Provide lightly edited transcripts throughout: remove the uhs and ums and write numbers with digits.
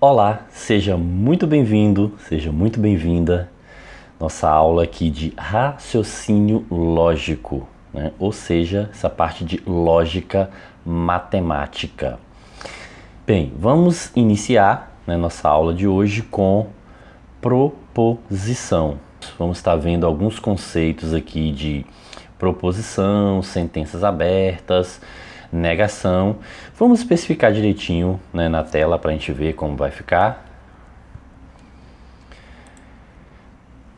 Olá, seja muito bem-vindo, seja muito bem-vinda. Nossa aula aqui de raciocínio lógico, né? Ou seja, essa parte de lógica matemática. Bem, vamos iniciar, né, nossa aula de hoje com proposição. Vamos estar vendo alguns conceitos aqui de proposição, sentenças abertas, negação. Vamos especificar direitinho, né, na tela para a gente ver como vai ficar.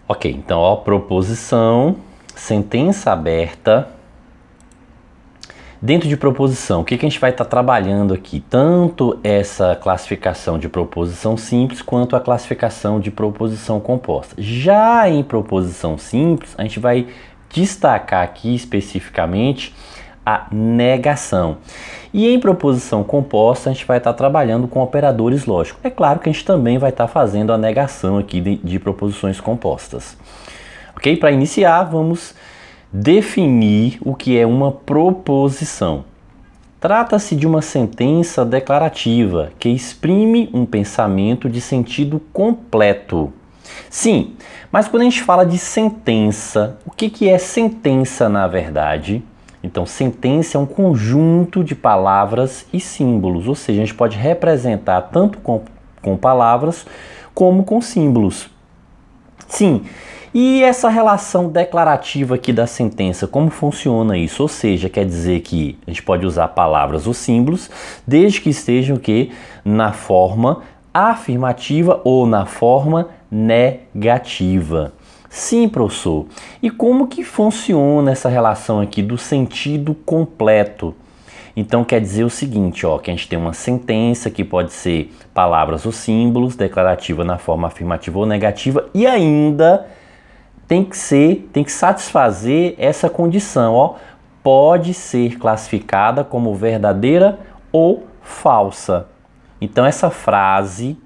Ok, então, ó, proposição, sentença aberta. Dentro de proposição, o que a gente vai estar trabalhando aqui? Tanto essa classificação de proposição simples quanto a classificação de proposição composta. Já em proposição simples, a gente vai destacar aqui especificamente a negação. E em proposição composta, a gente vai estar trabalhando com operadores lógicos. É claro que a gente também vai estar fazendo a negação aqui de proposições compostas. Ok? Para iniciar, vamos definir o que é uma proposição. Trata-se de uma sentença declarativa que exprime um pensamento de sentido completo. Sim, mas quando a gente fala de sentença, o que é sentença na verdade? Então, sentença é um conjunto de palavras e símbolos, ou seja, a gente pode representar tanto com palavras como com símbolos. Sim, e essa relação declarativa aqui da sentença, como funciona isso? Ou seja, quer dizer que a gente pode usar palavras ou símbolos, desde que estejam na forma afirmativa ou na forma negativa. Sim, professor. E como que funciona essa relação aqui do sentido completo? Então quer dizer o seguinte, ó, que a gente tem uma sentença que pode ser palavras ou símbolos, declarativa na forma afirmativa ou negativa, e ainda tem que satisfazer essa condição, ó, pode ser classificada como verdadeira ou falsa. Então essa frase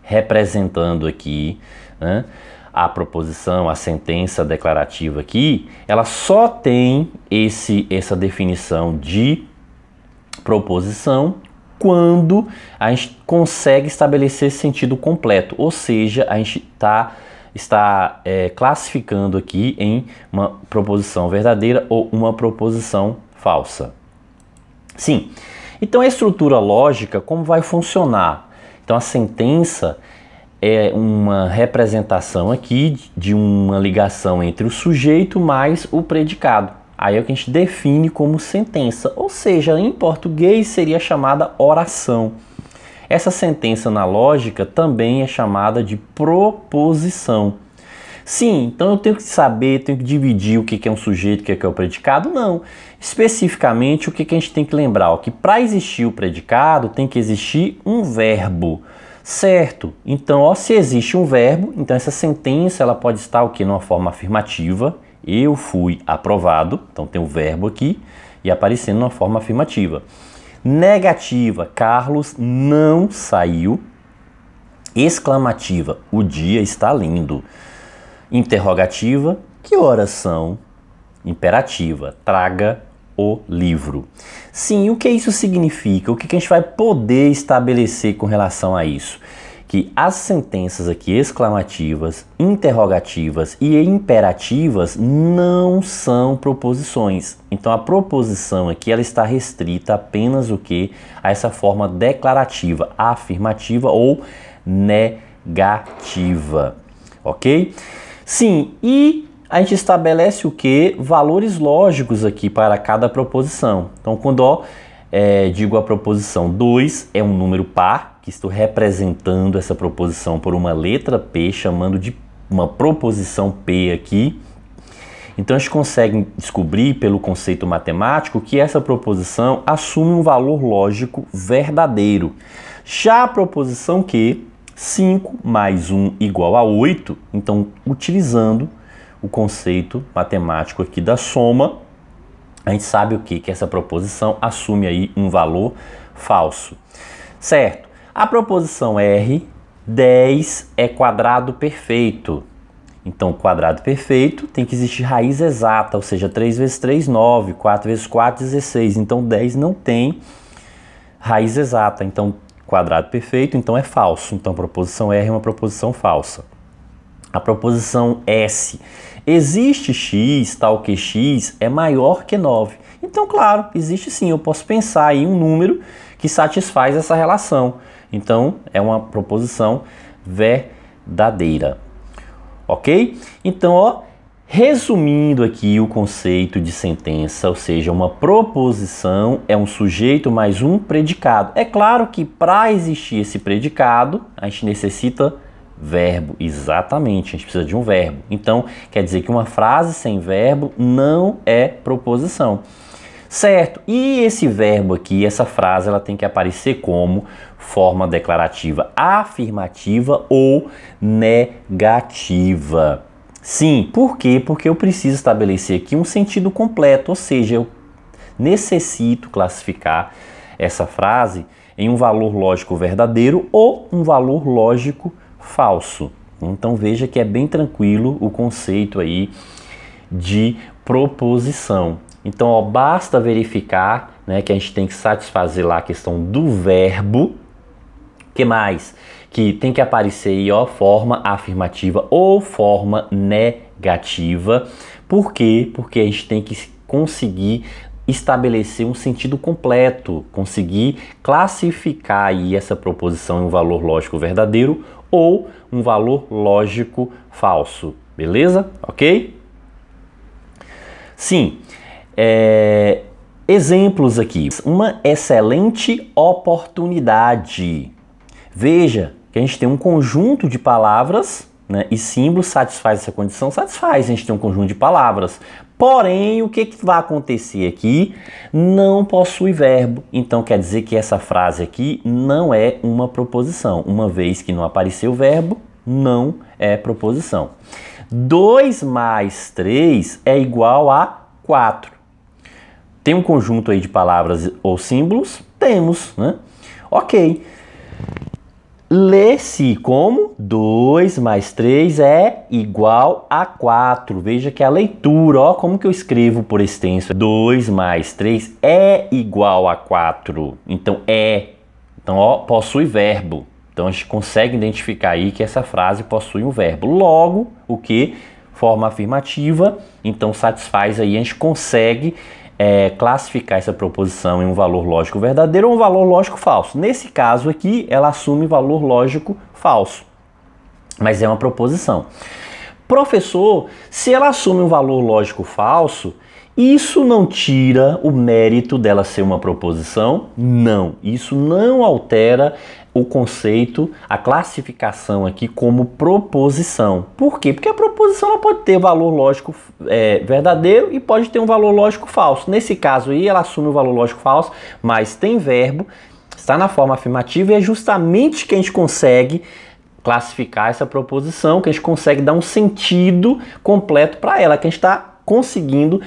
representando aqui, né, a proposição, a sentença declarativa aqui, ela só tem essa definição de proposição quando a gente consegue estabelecer sentido completo, ou seja, a gente está classificando aqui em uma proposição verdadeira ou uma proposição falsa. Sim, então a estrutura lógica, como vai funcionar? Então a sentença é uma representação aqui de uma ligação entre o sujeito mais o predicado. Aí é o que a gente define como sentença, ou seja, em português seria chamada oração. Essa sentença na lógica também é chamada de proposição. Sim, então eu tenho que saber, tenho que dividir o que é um sujeito, o que é o predicado? Não. Especificamente, o que a gente tem que lembrar? Que para existir o predicado tem que existir um verbo. Certo, então ó, se existe um verbo, então essa sentença ela pode estar numa forma afirmativa, eu fui aprovado, então tem o verbo aqui e aparecendo numa forma afirmativa. Negativa, Carlos não saiu. Exclamativa, o dia está lindo. Interrogativa, que horas são? Imperativa, traga o livro. Sim, o que isso significa? O que a gente vai poder estabelecer com relação a isso? Que as sentenças aqui exclamativas, interrogativas e imperativas não são proposições. Então a proposição aqui ela está restrita apenas a essa forma declarativa, afirmativa ou negativa. Ok? Sim, e a gente estabelece o que? Valores lógicos aqui para cada proposição. Então, quando digo a proposição 2 é um número par, que estou representando essa proposição por uma letra P, chamando de uma proposição P aqui. Então, a gente consegue descobrir pelo conceito matemático que essa proposição assume um valor lógico verdadeiro. Já a proposição Q, 5 mais 1 igual a 8, então, utilizando o conceito matemático aqui da soma, a gente sabe o que essa proposição assume aí um valor falso. Certo? A proposição R, 10 é quadrado perfeito. Então, quadrado perfeito tem que existir raiz exata, ou seja, 3 vezes 3, 9, 4 vezes 4, 16. Então, 10 não tem raiz exata. Então, quadrado perfeito, então é falso. Então a proposição R é uma proposição falsa. A proposição S, existe x tal que x é maior que 9. Então, claro, existe sim, eu posso pensar em um número que satisfaz essa relação. Então, é uma proposição verdadeira. Ok? Então, ó, resumindo aqui o conceito de sentença, ou seja, uma proposição é um sujeito mais um predicado. É claro que para existir esse predicado, a gente necessita verbo, exatamente, a gente precisa de um verbo. Então, quer dizer que uma frase sem verbo não é proposição. Certo? E esse verbo aqui, essa frase, ela tem que aparecer como forma declarativa afirmativa ou negativa. Sim, por quê? Porque eu preciso estabelecer aqui um sentido completo, ou seja, eu necessito classificar essa frase em um valor lógico verdadeiro ou um valor lógico falso. Então veja que é bem tranquilo o conceito aí de proposição. Então, ó, basta verificar, né, que a gente tem que satisfazer lá a questão do verbo. Que mais? Que tem que aparecer aí, ó, forma afirmativa ou forma negativa. Por quê? Porque a gente tem que conseguir estabelecer um sentido completo, conseguir classificar aí essa proposição em um valor lógico verdadeiro ou um valor lógico falso. Beleza? Ok? Sim. Exemplos aqui. Uma excelente oportunidade. Veja que a gente tem um conjunto de palavras, né, e símbolos. Satisfaz essa condição? Satisfaz, a gente tem um conjunto de palavras. Porém, o que vai acontecer aqui? Não possui verbo. Então quer dizer que essa frase aqui não é uma proposição. Uma vez que não apareceu o verbo, não é proposição. 2 mais 3 é igual a 4. Tem um conjunto aí de palavras ou símbolos? Temos, né? Ok. Lê-se como 2 mais 3 é igual a 4. Veja que a leitura, ó, como que eu escrevo por extenso. 2 mais 3 é igual a 4. Então, Então, ó, possui verbo. Então, a gente consegue identificar aí que essa frase possui um verbo. Logo, o que? Forma afirmativa. Então, satisfaz aí, a gente consegue classificar essa proposição em um valor lógico verdadeiro ou um valor lógico falso. Nesse caso aqui, ela assume valor lógico falso, mas é uma proposição. Professor, se ela assume um valor lógico falso, isso não tira o mérito dela ser uma proposição? Não, isso não altera o conceito, a classificação aqui como proposição. Por quê? Porque a proposição ela pode ter valor lógico verdadeiro e pode ter um valor lógico falso. Nesse caso aí, ela assume o valor lógico falso, mas tem verbo, está na forma afirmativa e é justamente que a gente consegue classificar essa proposição, que a gente consegue dar um sentido completo para ela, que a gente está conseguindo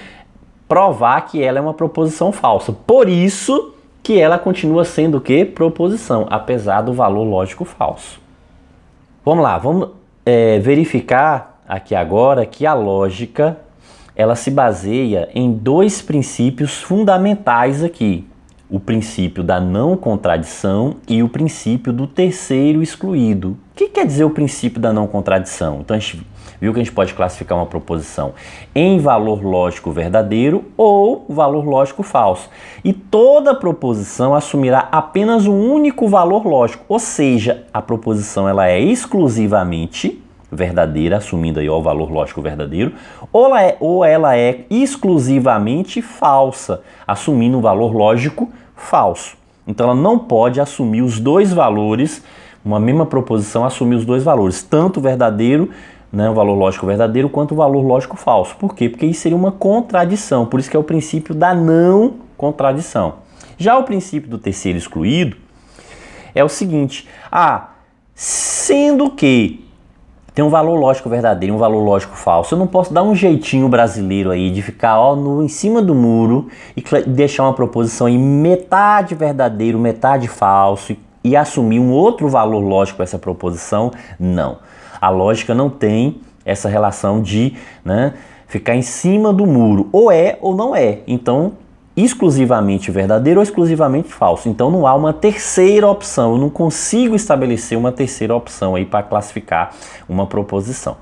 provar que ela é uma proposição falsa. Por isso que ela continua sendo o quê? Proposição, apesar do valor lógico falso. Vamos lá, vamos verificar aqui agora que a lógica ela se baseia em 2 princípios fundamentais aqui. O princípio da não contradição e o princípio do terceiro excluído. O que quer dizer o princípio da não contradição? Então a gente viu que a gente pode classificar uma proposição em valor lógico verdadeiro ou valor lógico falso. E toda proposição assumirá apenas um único valor lógico, ou seja, a proposição ela é exclusivamente verdadeira, assumindo aí o valor lógico verdadeiro, ou ela é exclusivamente falsa, assumindo um valor lógico falso. Então ela não pode assumir os 2 valores, uma mesma proposição assumir os 2 valores, tanto o verdadeiro, né, o valor lógico verdadeiro, quanto o valor lógico falso. Por quê? Porque isso seria uma contradição, por isso que é o princípio da não contradição. Já o princípio do terceiro excluído é o seguinte, sendo que tem um valor lógico verdadeiro e um valor lógico falso, eu não posso dar um jeitinho brasileiro aí de ficar em cima do muro e deixar uma proposição aí metade verdadeiro, metade falso e assumir um outro valor lógico para essa proposição. Não. A lógica não tem essa relação de ficar em cima do muro. Ou é ou não é. Então, exclusivamente verdadeiro ou exclusivamente falso. Então não há uma terceira opção, eu não consigo estabelecer uma terceira opção aí para classificar uma proposição.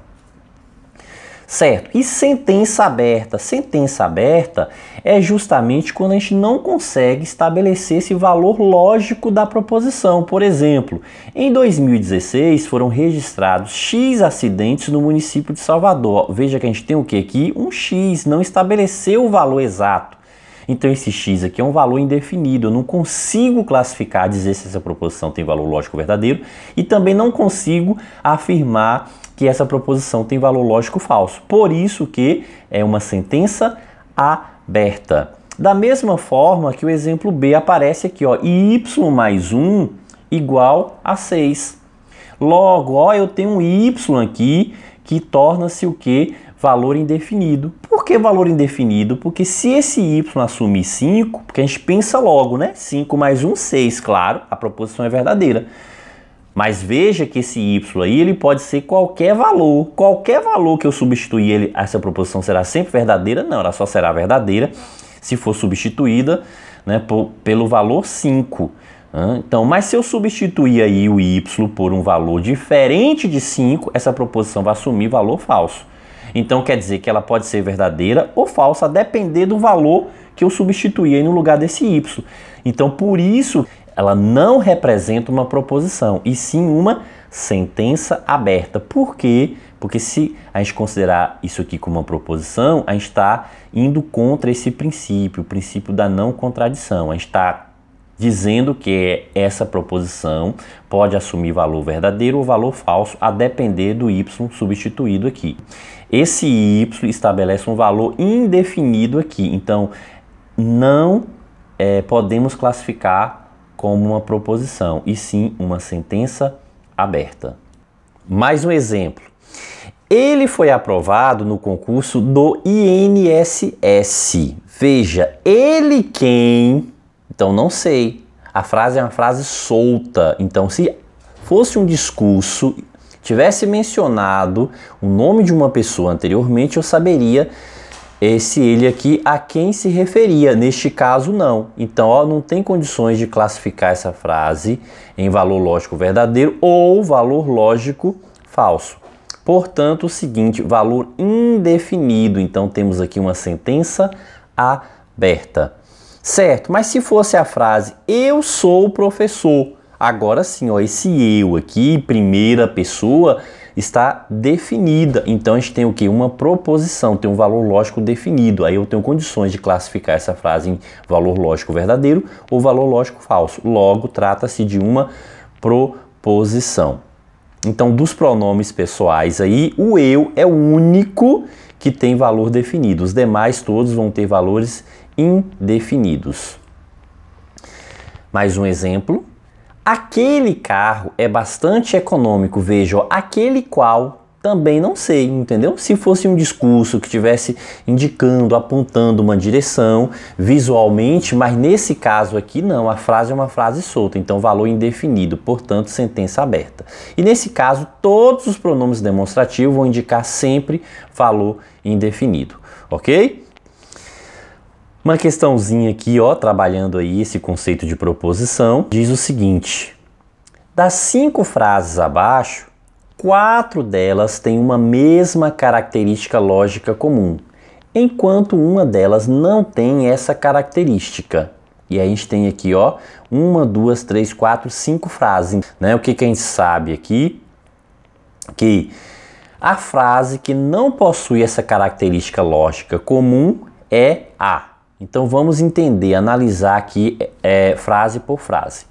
Certo? E sentença aberta? Sentença aberta é justamente quando a gente não consegue estabelecer esse valor lógico da proposição. Por exemplo, em 2016 foram registrados X acidentes no município de Salvador. Veja que a gente tem o que aqui? Um X, não estabeleceu o valor exato. Então esse X aqui é um valor indefinido, eu não consigo classificar, dizer se essa proposição tem valor lógico verdadeiro e também não consigo afirmar que essa proposição tem valor lógico falso. Por isso que é uma sentença aberta. Da mesma forma que o exemplo B aparece aqui, ó, y mais 1 igual a 6. Logo, ó, eu tenho um y aqui que torna-se o quê? Valor indefinido. Por que valor indefinido? Porque se esse y assumir 5, porque a gente pensa logo, né? 5 mais 1, 6, claro, a proposição é verdadeira. Mas veja que esse y aí, ele pode ser qualquer valor. Qualquer valor que eu substituir ele, essa proposição será sempre verdadeira? Não, ela só será verdadeira se for substituída, né, pelo valor 5. Então, mas se eu substituir aí o y por um valor diferente de 5, essa proposição vai assumir valor falso. Então quer dizer que ela pode ser verdadeira ou falsa, a depender do valor que eu substituir aí no lugar desse y. Então por isso ela não representa uma proposição, e sim uma sentença aberta. Por quê? Porque se a gente considerar isso aqui como uma proposição, a gente está indo contra esse princípio, o princípio da não contradição. A gente está dizendo que essa proposição pode assumir valor verdadeiro ou valor falso, a depender do y substituído aqui. Esse y estabelece um valor indefinido aqui, então não podemos classificar como uma proposição, e sim uma sentença aberta. Mais um exemplo. Ele foi aprovado no concurso do INSS. Veja, ele quem... Então, não sei. A frase é uma frase solta. Então, se fosse um discurso, tivesse mencionado o nome de uma pessoa anteriormente, eu saberia esse ele aqui a quem se referia. Neste caso, não. Então, ó, não tem condições de classificar essa frase em valor lógico verdadeiro ou valor lógico falso. Portanto, o seguinte, valor indefinido. Então, temos aqui uma sentença aberta. Certo, mas se fosse a frase eu sou o professor, agora sim, ó, esse eu aqui, primeira pessoa, está definida. Então a gente tem o que? Uma proposição, tem um valor lógico definido. Aí eu tenho condições de classificar essa frase em valor lógico verdadeiro ou valor lógico falso. Logo, trata-se de uma proposição. Então, dos pronomes pessoais aí, o eu é o único que tem valor definido. Os demais todos vão ter valores indefinidos. Mais um exemplo. Aquele carro é bastante econômico. Veja, ó, aquele qual também não sei, entendeu? Se fosse um discurso que estivesse indicando, apontando uma direção visualmente, mas nesse caso aqui não, a frase é uma frase solta, então valor indefinido, portanto sentença aberta. E nesse caso, todos os pronomes demonstrativos vão indicar sempre valor indefinido, ok? Uma questãozinha aqui, ó, trabalhando aí esse conceito de proposição, diz o seguinte: das 5 frases abaixo, 4 delas têm uma mesma característica lógica comum, enquanto uma delas não tem essa característica. E aí a gente tem aqui, ó, 1, 2, 3, 4, 5 frases, né? O que a gente sabe aqui? Que a frase que não possui essa característica lógica comum é a. Então vamos entender, analisar aqui frase por frase.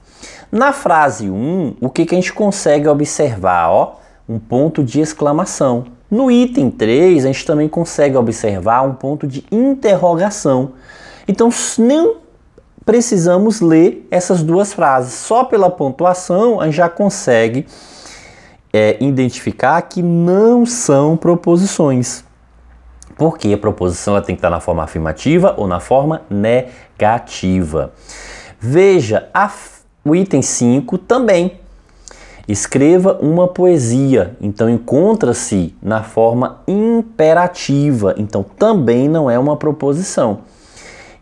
Na frase 1, o que a gente consegue observar? Ó, um ponto de exclamação. No item 3, a gente também consegue observar um ponto de interrogação. Então não precisamos ler essas duas frases. Só pela pontuação a gente já consegue identificar que não são proposições. Porque a proposição ela tem que estar na forma afirmativa ou na forma negativa. Veja, o item 5 também. Escreva uma poesia. Então encontra-se na forma imperativa. Então também não é uma proposição.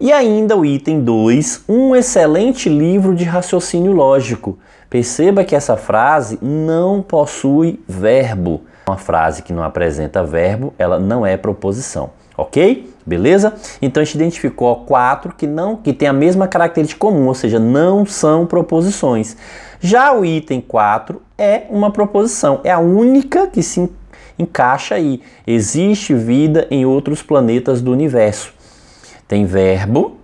E ainda o item 2, um excelente livro de raciocínio lógico. Perceba que essa frase não possui verbo. Uma frase que não apresenta verbo, ela não é proposição, ok? Beleza? Então a gente identificou 4 que tem a mesma característica comum, ou seja, não são proposições. Já o item 4 é uma proposição, é a única que se encaixa aí. Existe vida em outros planetas do universo. Tem verbo,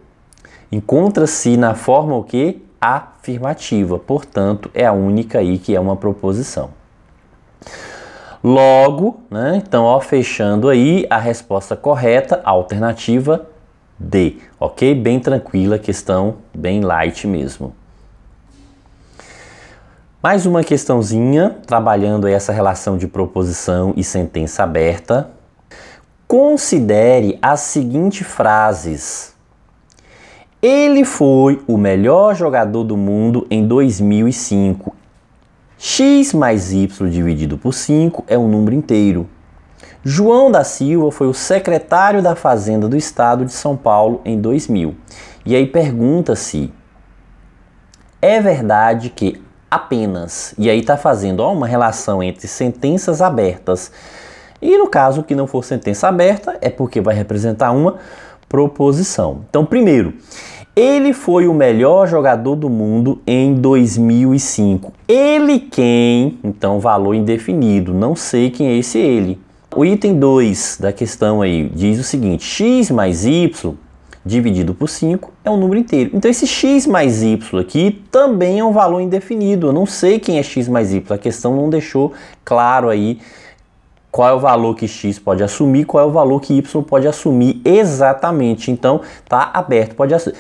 encontra-se na forma o quê? Afirmativa, portanto, é a única aí que é uma proposição. Logo, né? Então, ó, fechando aí, a resposta correta, a alternativa D, ok? Bem tranquila, questão bem light mesmo. Mais uma questãozinha, trabalhando aí essa relação de proposição e sentença aberta. Considere as seguintes frases. Ele foi o melhor jogador do mundo em 2005. X mais Y dividido por 5 é um número inteiro. João da Silva foi o secretário da Fazenda do Estado de São Paulo em 2000. E aí pergunta-se, é verdade que apenas, e aí está fazendo uma relação entre sentenças abertas, e no caso que não for sentença aberta, é porque vai representar uma proposição. Então, primeiro, ele foi o melhor jogador do mundo em 2005. Ele quem? Então, valor indefinido. Não sei quem é esse ele. O item 2 da questão aí diz o seguinte: x mais y dividido por 5 é um número inteiro. Então, esse x mais y aqui também é um valor indefinido. Eu não sei quem é x mais y. A questão não deixou claro aí qual é o valor que x pode assumir, qual é o valor que y pode assumir exatamente. Então, tá aberto, pode assumir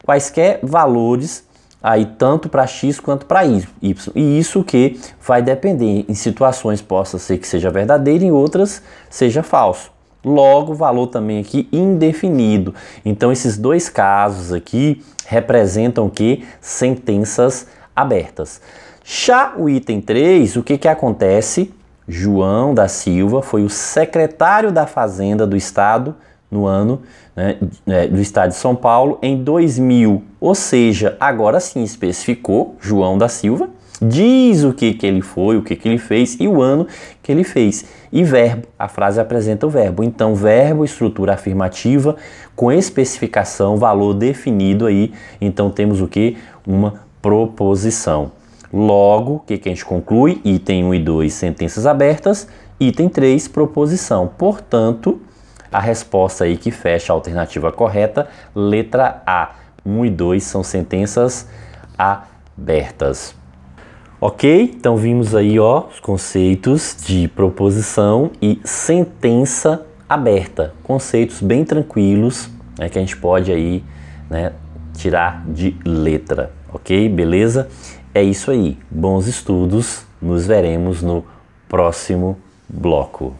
quaisquer valores aí tanto para x quanto para y. E isso que vai depender, em situações possa ser que seja verdadeiro, em outras seja falso. Logo, valor também aqui indefinido. Então, esses dois casos aqui representam o que? Sentenças abertas. Já o item 3, o que acontece? João da Silva foi o secretário da Fazenda do Estado no ano do Estado de São Paulo em 2000. Ou seja, agora sim especificou João da Silva, diz o que ele foi, o que ele fez e o ano que ele fez. E verbo, a frase apresenta o verbo. Então, verbo, estrutura afirmativa, com especificação, valor definido aí. Então, temos o que? Uma proposição. Logo, o que a gente conclui? Item 1 e 2, sentenças abertas. Item 3, proposição. Portanto, a resposta aí que fecha a alternativa correta, letra A. 1 e 2 são sentenças abertas. Ok? Então vimos aí os conceitos de proposição e sentença aberta. Conceitos bem tranquilos, que a gente pode aí tirar de letra. Ok? Beleza? É isso aí. Bons estudos. Nos veremos no próximo bloco.